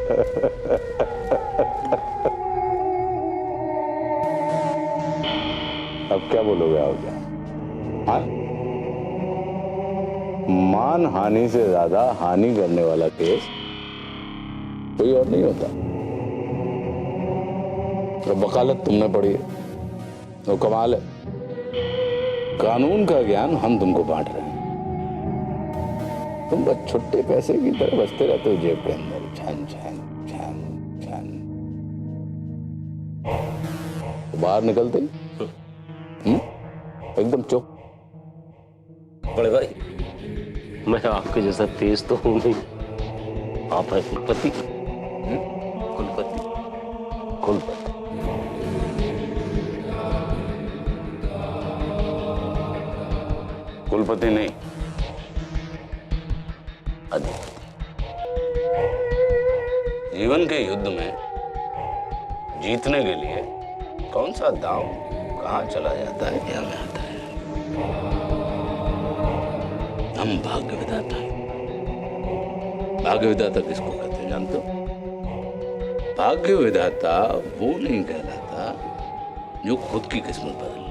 अब क्या बोलोगे आप? हाँ? मान हानि से ज्यादा हानि करने वाला केस कोई और नहीं होता। तो वकालत तुमने पढ़ी है, तो कमाल है, कानून का ज्ञान हम तुमको बांट रहे हैं। तुम बस छुट्टे पैसे की तरह बचते रहते हो जेब के अंदर, छन छन छन छन। तो बाहर निकलते ही एकदम चुप। बड़े भाई, मैं आपके जैसा तेज तो हूं नहीं। आप हैं कुलपति। कुलपति कुलपति। कुलपति नहीं, अधिपति। जीवन के युद्ध में जीतने के लिए कौन सा दांव कहां चला जाता है क्या में आता है। हम भाग्य विधाता हैं। भाग्य विधाता किसको कहते हैं जानते हो? भाग्य विधाता वो नहीं कहलाता जो खुद की किस्मत बदले,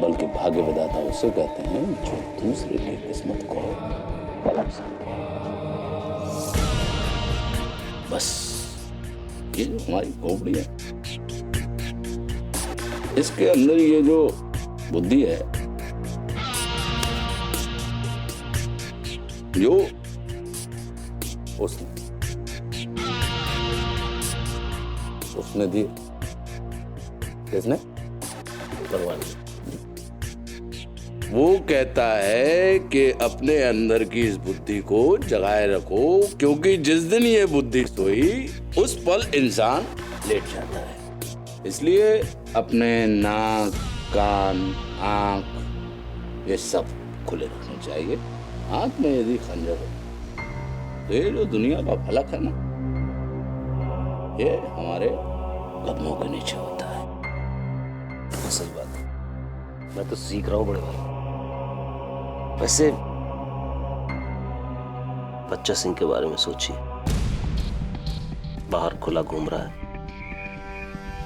बल्कि भाग्य विधाता उसे कहते हैं जो दूसरे की किस्मत को पलट सकते। बस ये जो हमारी खोपड़ी है, इसके अंदर ये जो बुद्धि है, जो उसने दी। किसने? भगवान। वो कहता है कि अपने अंदर की इस बुद्धि को जगाए रखो, क्योंकि जिस दिन ये बुद्धि सोई उस पल इंसान लेट जाता है। इसलिए अपने नाक, कान, आंख ये सब खुले रखने चाहिए। आंख में यदि खंजर हो तो ये जो दुनिया का फलक है ना, ये हमारे कदमों के नीचे होता है। तो सही बात है, मैं तो सीख रहा हूँ बड़े भाई। वैसे बच्चा सिंह के बारे में सोचिए, बाहर खुला घूम रहा है,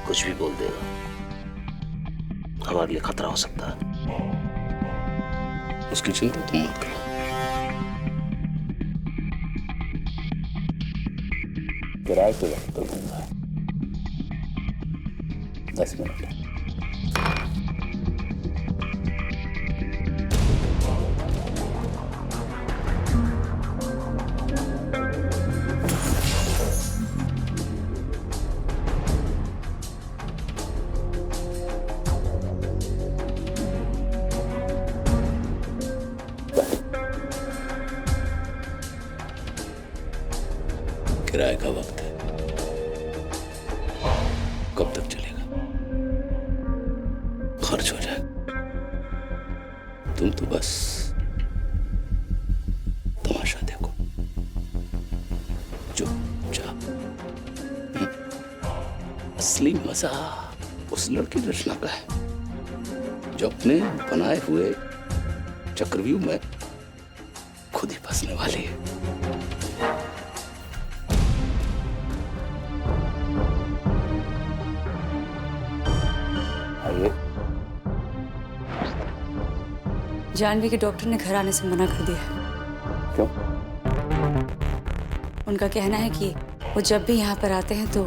कुछ भी बोल देगा, हमारे लिए खतरा हो सकता है। उसकी चिंता तुम मत करो। किराए पे वक्त तो दूंगा 10 मिनट। किराए का वक्त है, कब तक चलेगा? खर्च हो जाए। तुम तो बस तमाशा देखो, चुपचाप। असली मजा उस लड़की रचना का है जो अपने बनाए हुए चक्रव्यूह में खुद ही फंसने वाली है। जानवी के डॉक्टर ने घर आने से मना कर दिया। क्यों? उनका कहना है कि वो जब भी यहाँ पर आते हैं तो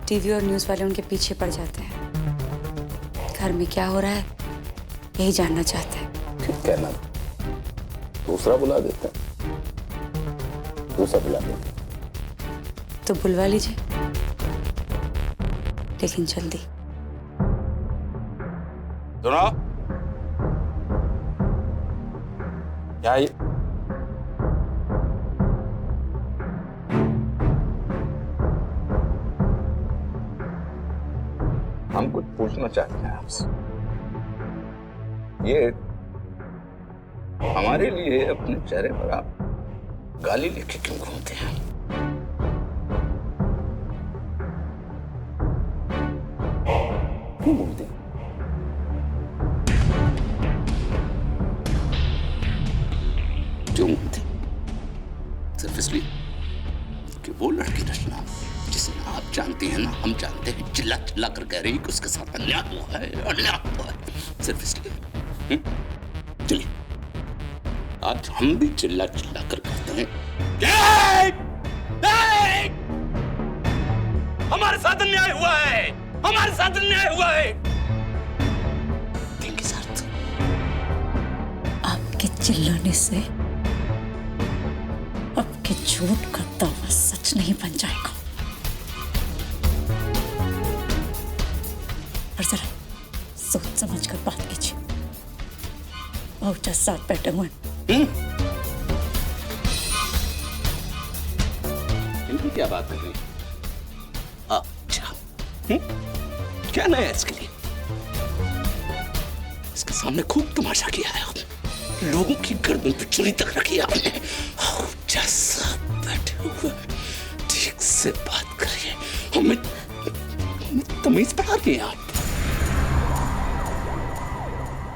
टीवी और न्यूज़ वाले उनके पीछे पड़ जाते हैं। घर में क्या हो रहा है यही जानना चाहते हैं। ठीक है ना, दूसरा बुला देते हैं। दूसरा बुला देते हैं। तो बुलवा लीजिए, लेकिन जल्दी। सुनो, क्या ये? हम कुछ पूछना चाहते हैं आपसे। ये हमारे लिए अपने चेहरे पर आप गाली लिखे क्यों घूमते हैं? क्यों घूमते हैं? क्यों घूमते? सिर्फ इसलिए कि वो लड़की रचना, जिसे आप जानती हैं ना, हम जानते हैं, चिल्ला चिल्ला कर कह रही कि उसके साथ अन्याय हुआ है, अन्याय हुआ है, सिर्फ इसलिए। चलिए आज हम भी चिल्ला चिल्ला कर कहते हैं हमारे साथ अन्याय हुआ है, हमारे साथ अन्याय हुआ है। किनके साथ? आपके चिल्लाने से आपके झूठ का दावा सच नहीं बन जाएगा। और जरा सोच समझ कर बात कीजिए। बहुत साथ बैठे हुए। इनकी क्या बात कर रही है? अच्छा, क्या नया इसके लिए? इसके सामने खूब तमाशा किया है आपने, लोगों की गर्दन पे चुरी तक रखी है आपने। जैसा बैठे हुए ठीक से बात करिए, हमें तमीज पढ़ा रही हैं आप।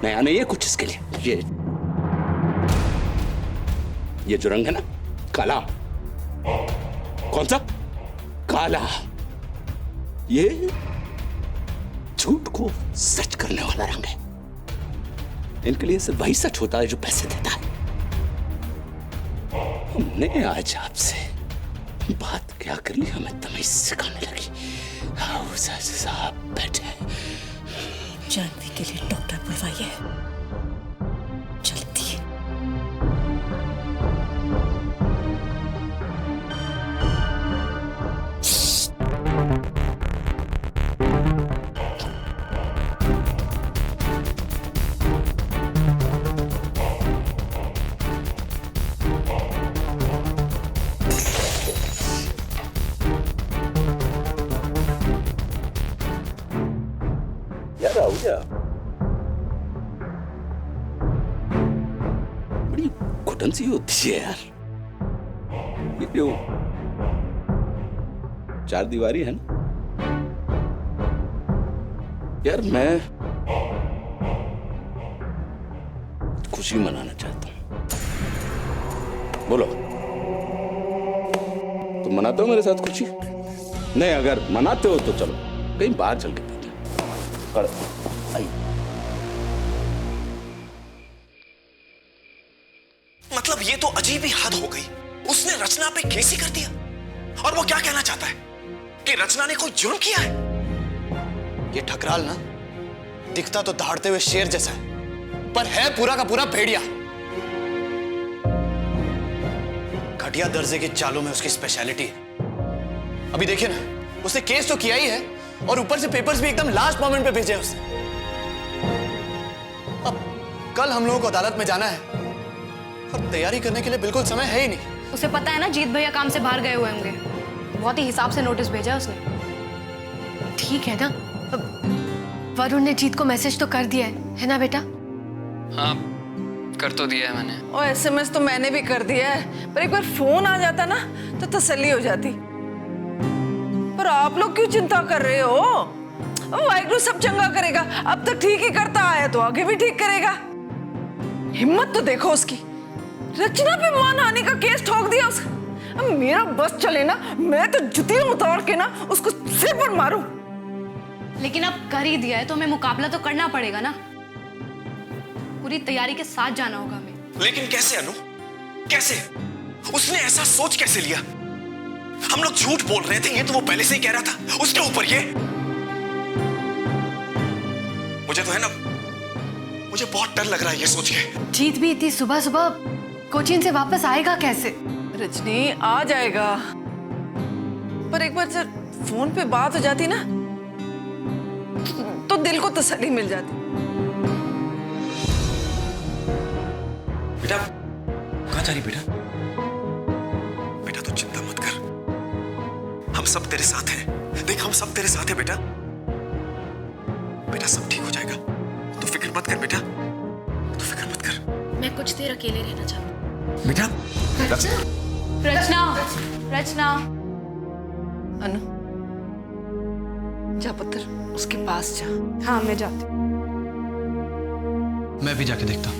नया नहीं है कुछ इसके लिए। ये जो रंग है ना, काला, कौन सा? काला। ये झूठ को सच करने वाला रंग है। इनके लिए सिर्फ वही सच होता है जो पैसे देता है। हमने आज आपसे बात क्या कर ली, हमें तमीज सिखाने लगी। साहब बैठे हैं। जानवी के लिए डॉक्टर बुलवाइए, जल्दी। यार राहुल, बड़ी घुटन सी होती है यार। ये जो चार दीवारी है ना यार, मैं खुशी मनाना चाहता हूं। बोलो, तुम मनाते हो मेरे साथ खुशी? नहीं, अगर मनाते हो तो चलो कहीं बाहर चल के पीते हैं। आइए। मतलब ये तो अजीब ही हद हो गई। उसने रचना पे केस ही कर दिया। और वो क्या कहना चाहता है कि रचना ने कोई जुर्म किया है? ये ठकराल ना दिखता तो दहाड़ते हुए शेर जैसा है, पर है पूरा का पूरा भेड़िया। घटिया दर्जे की चालों में उसकी स्पेशलिटी है। अभी देखिए ना, उसने केस तो किया ही है और ऊपर से पेपर्स भी एकदम लास्ट मोमेंट पे भेजे उसने। अब कल हम लोगों को अदालत में जाना है और तैयारी करने के लिए बिल्कुल समय है ही नहीं। उसे पता है ना जीत भैया काम से बाहर गए हुए होंगे, बहुत ही हिसाब से नोटिस भेजा उसने। ठीक है ना, वरुण ने जीत को मैसेज तो कर दिया है ना बेटा? हाँ, कर तो दिया है मैंने। और एसएमएस तो मैंने भी कर दिया है, पर एक बार फोन आ जाता ना तो तसल्ली हो जाती। पर आप लोग क्यों चिंता कर रहे हो? वाहिगुरु सब चंगा करेगा। अब तक ठीक ही करता आया तो आगे भी ठीक करेगा। हिम्मत तो देखो उसकी, रचना पे मानहानि का केस ठोक दिया उसने। अब मेरा बस चले ना, मैं तो जुतियां उतार के ना उसको सिर पर मारूं। लेकिन अब कर ही दिया है तो हमें मुकाबला तो करना पड़ेगा ना। पूरी तैयारी के साथ जाना होगा हमें। लेकिन कैसे अनु? कैसे? उसने ऐसा सोच कैसे लिया? हम लोग झूठ बोल रहे थे, ये तो वो पहले से ही कह रहा था। उसके ऊपर ये मुझे तो है ना, मुझे बहुत डर लग रहा है ये सोच के। जीत भी इतनी सुबह सुबह कोचिंग से वापस आएगा कैसे? रजनी आ जाएगा, पर एक बार जब फोन पे बात हो जाती ना तो दिल को तसल्ली मिल जाती। बेटा कहाँ जा रही बेटा? बेटा तू चिंता मत कर, हम सब तेरे साथ हैं। देख हम सब तेरे साथ हैं बेटा। बेटा सब ठीक हो जाएगा, तू फिक्र मत कर बेटा, तू फिक्र मत कर। मैं कुछ देर अकेले रहना चाहती हूँ। बेटा रचना, रचना। अनु जा पुत्र, उसके पास जा। हाँ मैं जाती हूँ। मैं भी जाके देखता हूँ।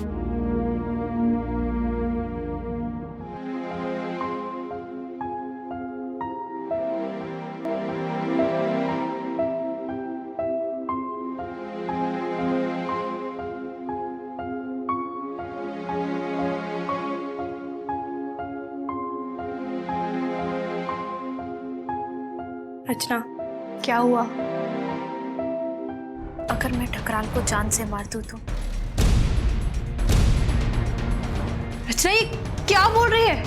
रचना, क्या हुआ? अगर मैं ठकराल को जान से मार दूं तो? रचना, ये क्या बोल रही है?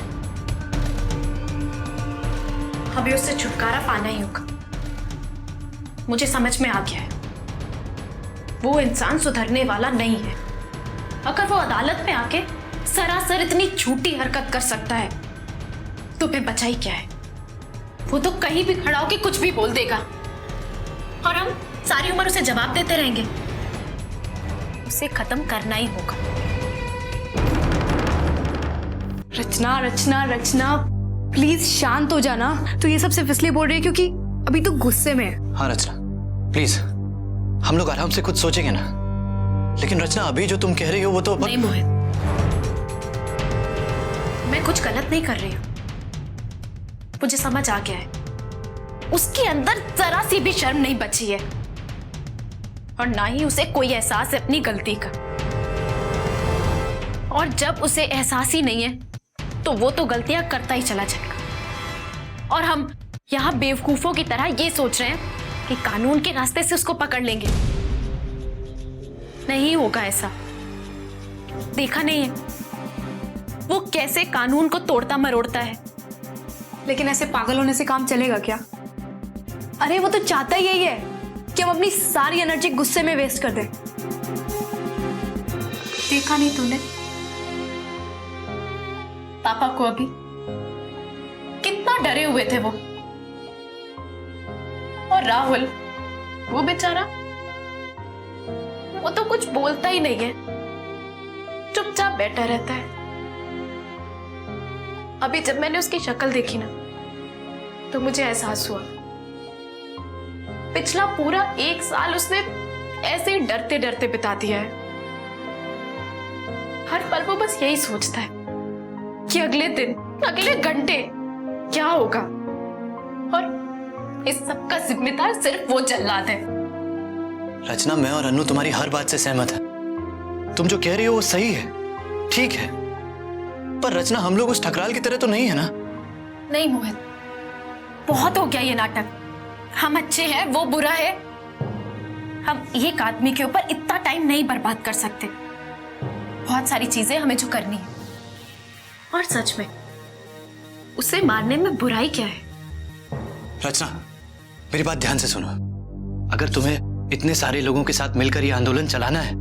हमें उससे छुटकारा पाना ही होगा। मुझे समझ में आ गया है, वो इंसान सुधरने वाला नहीं है। अगर वो अदालत में आके सरासर इतनी झूठी हरकत कर सकता है तो फिर बचा ही क्या है। वो तो कहीं भी खड़ा होके कुछ भी बोल देगा और हम सारी उम्र उसे जवाब देते रहेंगे। उसे खत्म करना ही होगा। रचना रचना रचना, प्लीज शांत हो जाना। तो ये सब सिर्फ इसलिए बोल रही है क्योंकि अभी तो गुस्से में है। हाँ रचना, प्लीज हम लोग आराम से कुछ सोचेंगे ना। लेकिन रचना, अभी जो तुम कह रही हो वो तो नहीं मोहित, मैं कुछ गलत नहीं कर रही हूं। मुझे समझ आ गया है, उसके अंदर जरा सी भी शर्म नहीं बची है और ना ही उसे कोई एहसास है अपनी गलती का। और जब उसे एहसास ही नहीं है तो वो तो गलतियां करता ही चला जाएगा। और हम यहां बेवकूफों की तरह ये सोच रहे हैं कि कानून के रास्ते से उसको पकड़ लेंगे। नहीं होगा ऐसा। देखा नहीं है वो कैसे कानून को तोड़ता मरोड़ता है। लेकिन ऐसे पागल होने से काम चलेगा क्या? अरे वो तो चाहता ही यही है कि हम अपनी सारी एनर्जी गुस्से में वेस्ट कर दें। देखा नहीं तूने पापा को अभी कितना डरे हुए थे वो। और राहुल, वो बेचारा, वो तो कुछ बोलता ही नहीं है, चुपचाप बैठा रहता है। अभी जब मैंने उसकी शक्ल देखी ना तो मुझे एहसास हुआ पिछला पूरा 1 साल उसने ऐसे ही डरते डरते बिता दिया है। हर पल वो बस यही सोचता है कि अगले दिन, अगले घंटे क्या होगा। और इस सब का जिम्मेदार सिर्फ वो जल्लाद है। रचना, मैं और अन्नू तुम्हारी हर बात से सहमत है। तुम जो कह रही हो वो सही है, ठीक है। पर रचना, हम लोग उस ठकराल की तरह तो नहीं है ना? नहीं मोहित, बहुत हो गया ये नाटक। हम अच्छे हैं, वो बुरा है। हम एक आदमी के ऊपर इतना टाइम नहीं बर्बाद कर सकते। बहुत सारी चीजें हमें जो करनी है। और सच में उसे मारने में बुराई क्या है? रचना, मेरी बात ध्यान से सुनो। अगर तुम्हें इतने सारे लोगों के साथ मिलकर यह आंदोलन चलाना है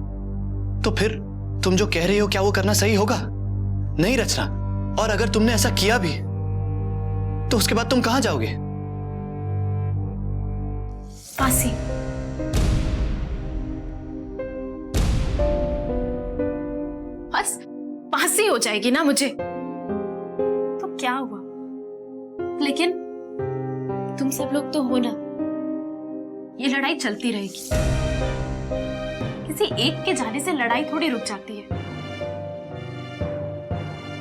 तो फिर तुम जो कह रही हो, क्या वो करना सही होगा? नहीं रचना। और अगर तुमने ऐसा किया भी तो उसके बाद तुम कहां जाओगे? फांसी। बस फांसी हो जाएगी ना मुझे तो क्या हुआ। लेकिन तुम सब लोग तो हो ना, ये लड़ाई चलती रहेगी। किसी एक के जाने से लड़ाई थोड़ी रुक जाती है।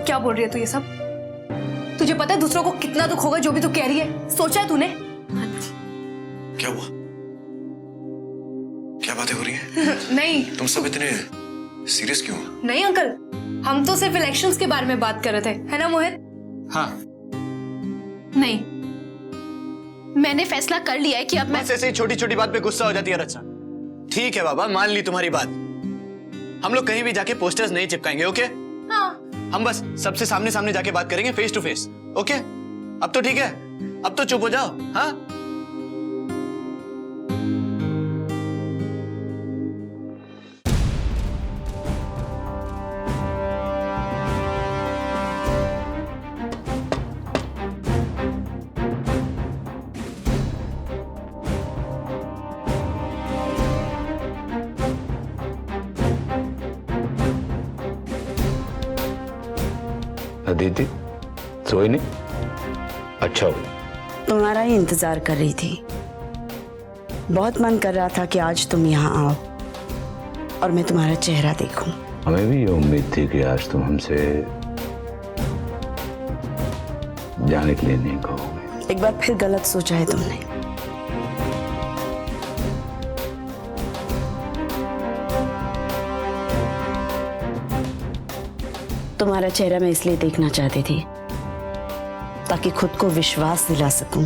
क्या बोल रही है तू ये सब? तुझे पता है दूसरों को कितना दुख होगा जो भी तू कह रही है? सोचा है तूने? क्या हुआ? क्या बातें हो रही हैं? नहीं तुम सब इतने सीरियस क्यों? नहीं अंकल, हम तो सिर्फ इलेक्शंस के बारे में बात कर रहे थे, है ना मोहित? हाँ। नहीं, मैंने फैसला कर लिया है कि अब मैं... बस ऐसे ही छोटी छोटी बात पे गुस्सा हो जाती है रचना। ठीक है बाबा, मान ली तुम्हारी बात। हम लोग कहीं भी जाके पोस्टर्स नहीं चिपकाएंगे, ओके? हाँ। हम बस सबसे सामने सामने जाके बात करेंगे, फेस टू फेस, ओके? अब तो ठीक है, अब तो चुप हो जाओ। हाँ, अदिति सोई नहीं? अच्छा हो। तुम्हारा ही इंतजार कर रही थी। बहुत मन कर रहा था कि आज तुम यहाँ आओ और मैं तुम्हारा चेहरा देखूं। हमें भी ये उम्मीद थी कि आज तुम हमसे जाने के लिए नहीं कहोगे। एक बार फिर गलत सोचा है तुमने। तुम्हारा चेहरा मैं इसलिए देखना चाहती थी ताकि खुद को विश्वास दिला सकूं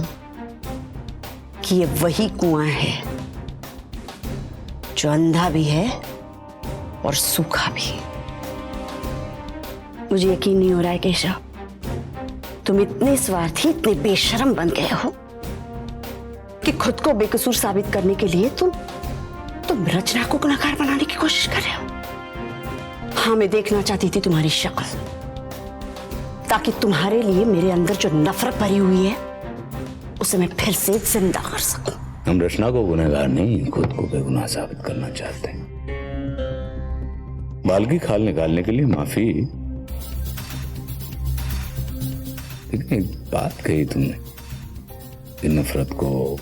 कि ये वही कुआं है जो अंधा भी है और सूखा भी। मुझे यकीन नहीं हो रहा है केशव, तुम इतने स्वार्थी, इतने बेशर्म बन गए हो कि खुद को बेकसूर साबित करने के लिए तुम रचना को गुनहगार बनाने की कोशिश कर रहे हो। हाँ, मैं देखना चाहती थी तुम्हारी शक्ल, ताकि तुम्हारे लिए मेरे अंदर जो नफरत भरी हुई है उसे मैं फिर से जिंदा कर सकूं। हम रचना को गुनहगार नहीं, खुद को बेगुनाह साबित करना चाहते हैं। बाल की खाल निकालने के लिए माफी, लेकिन एक बात कही तुमने कि नफरत को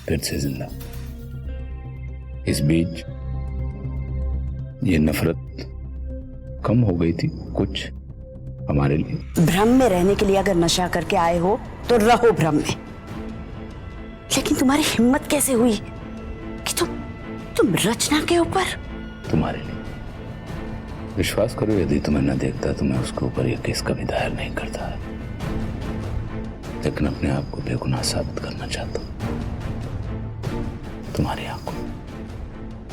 फिर से जिंदा। इस बीच ये नफरत कम हो गई थी कुछ हमारे लिए। भ्रम में रहने के लिए अगर नशा करके आए हो तो रहो भ्रम में, लेकिन तुम्हारी हिम्मत कैसे हुई कि तुम रचना के ऊपर? तुम्हारे लिए विश्वास करो, यदि तुम्हें न देखता तो मैं उसके ऊपर यह केस कभी दायर नहीं करता, लेकिन अपने आप को बेगुनाह साबित करना चाहता हूं तुम्हारी आंखों,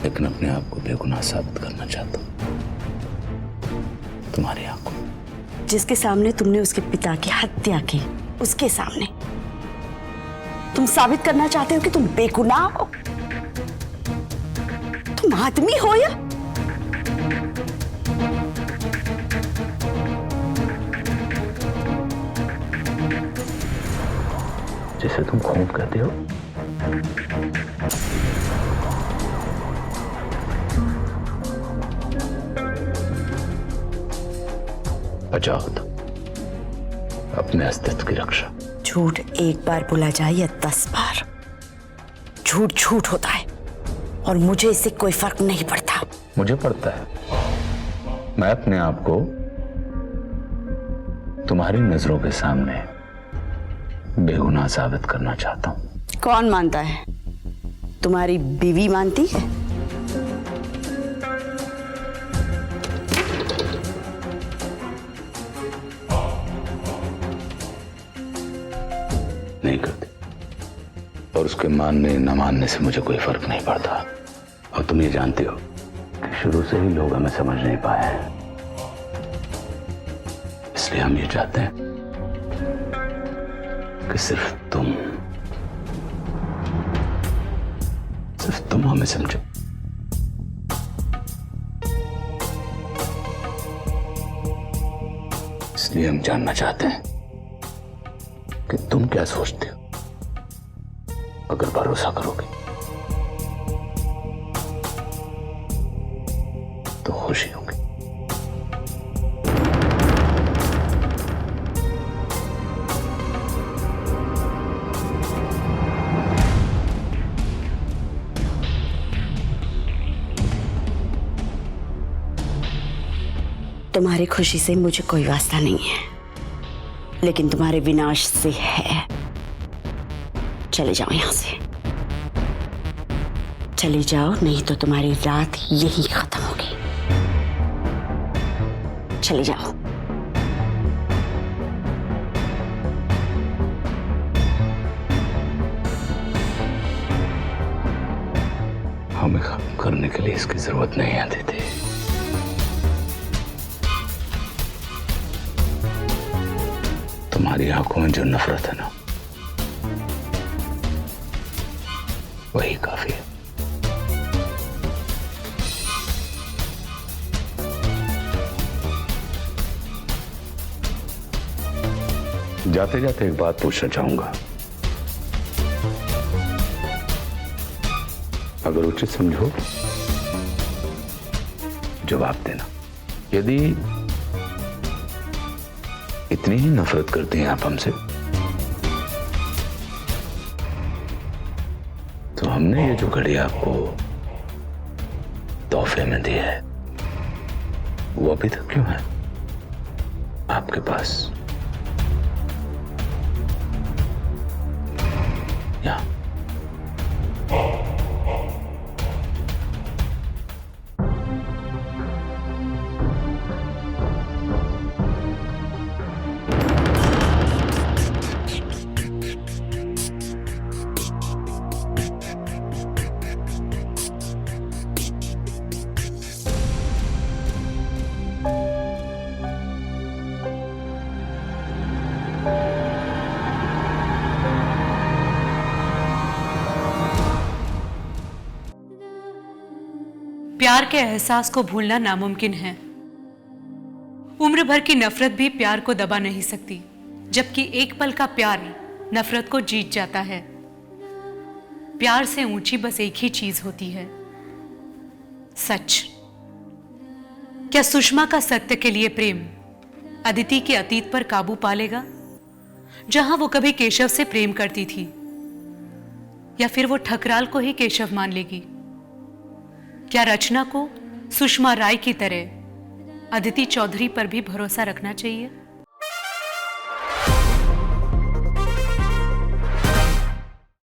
लेकिन अपने आप को बेगुनाह साबित करना चाहता हूं तुम्हारी आंखों। जिसके सामने तुमने उसके पिता की हत्या की, उसके सामने तुम साबित करना चाहते हो कि तुम बेगुनाह हो? तुम आदमी हो या? जिसे तुम खून कहते हो, अजाद अपने अस्तित्व की रक्षा। झूठ एक बार बोला जाए या 10 बार, झूठ झूठ होता है और मुझे इससे कोई फर्क नहीं पड़ता। मुझे पड़ता है। मैं अपने आप को तुम्हारी नजरों के सामने बेगुनाह साबित करना चाहता हूं। कौन मानता है? तुम्हारी बीवी मानती है? नहीं करती, और उसके मानने न मानने से मुझे कोई फर्क नहीं पड़ता। और तुम ये जानते हो कि शुरू से ही लोग हमें समझ नहीं पाए हैं, इसलिए हम ये चाहते हैं कि सिर्फ तुम हमें समझो। इसलिए हम जानना चाहते हैं कि तुम क्या सोचते हो। अगर भरोसा करोगे तो खुशी होगी। तुम्हारी खुशी से मुझे कोई वास्ता नहीं है, लेकिन तुम्हारे विनाश से है। चले जाओ यहां से, चले जाओ, नहीं तो तुम्हारी रात यही खत्म होगी। चले जाओ। हमें खत्म करने के लिए इसकी जरूरत नहीं आती थी। तुम्हारी आंखों में जो नफरत है ना, वही काफी है। जाते जाते एक बात पूछना चाहूंगा, अगर उचित समझो जवाब देना। यदि इतनी ही नफरत करती हैं आप हमसे, तो हमने ये जो घड़ी आपको तोहफे में दी है, वो अभी तक क्यों है आपके पास? या प्यार के एहसास को भूलना नामुमकिन है। उम्र भर की नफरत भी प्यार को दबा नहीं सकती, जबकि एक पल का प्यार नफरत को जीत जाता है। प्यार से ऊंची बस एक ही चीज होती है, सच। क्या सुषमा का सत्य के लिए प्रेम अदिति के अतीत पर काबू पा लेगा, जहां वो कभी केशव से प्रेम करती थी, या फिर वो ठकराल को ही केशव मान लेगी? क्या रचना को सुषमा राय की तरह अदिति चौधरी पर भी भरोसा रखना चाहिए?